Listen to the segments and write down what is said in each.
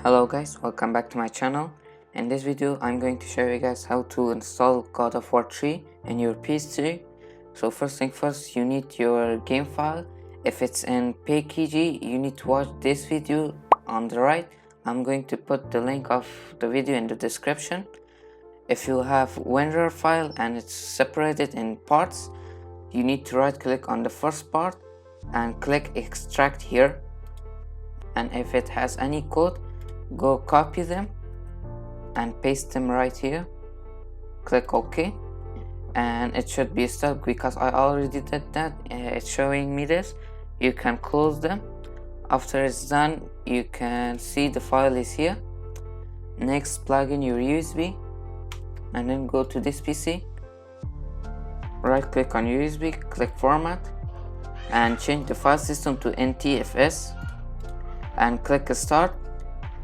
Hello guys, welcome back to my channel. In this video I'm going to show you guys how to install God of War 3 in your ps3. So first thing first, you need your game file. If it's in PKG, you need to watch this video on the right. I'm going to put the link of the video in the description. If you have WinRAR file and it's separated in parts, you need to right click on the first part and click extract here, and if it has any code, go copy them and paste them right here. Click OK, and it should be stuck because I already did that. It's showing me this. You can close them. After it's done, you can see the file is here. Next, plug in your USB and then go to this PC. Right click on USB, click format and change the file system to NTFS and click start.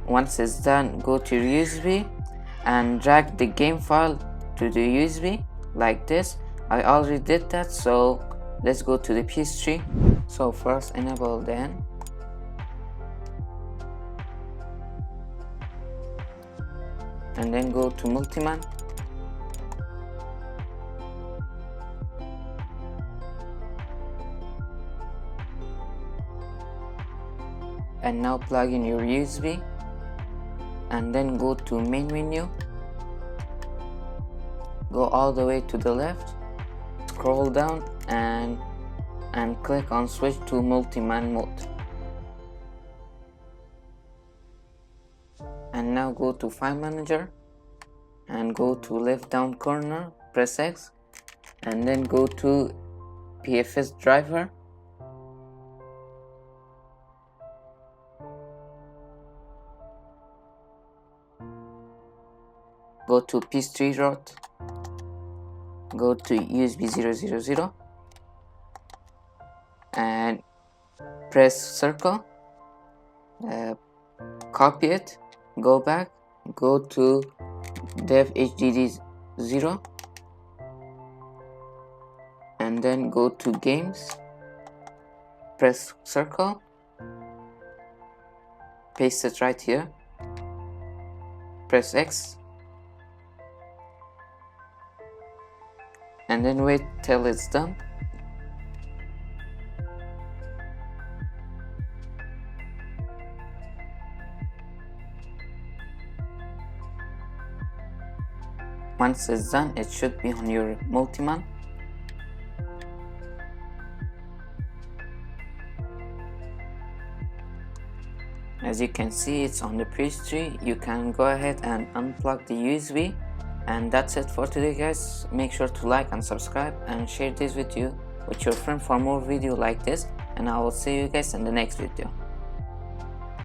Once it's done, go to your USB and drag the game file to the USB like this. I already did that, so let's go to the ps3. So first enable then, and then go to multiMAN, and now plug in your USB and then go to main menu, go all the way to the left, scroll down and click on switch to multiMAN mode, and now go to file manager and go to left down corner, press X and then go to PFS driver. Go to ps3 route, go to USB 000 and press circle, copy it, go back, go to dev HDD 0 and then go to games, press circle, paste it right here, press X and then wait till it's done. Once it's done, it should be on your multiMAN. As you can see, it's on the ps3. You can go ahead and unplug the USB. And that's it for today guys. Make sure to like and subscribe and share this video with your friend for more video like this, and I will see you guys in the next video.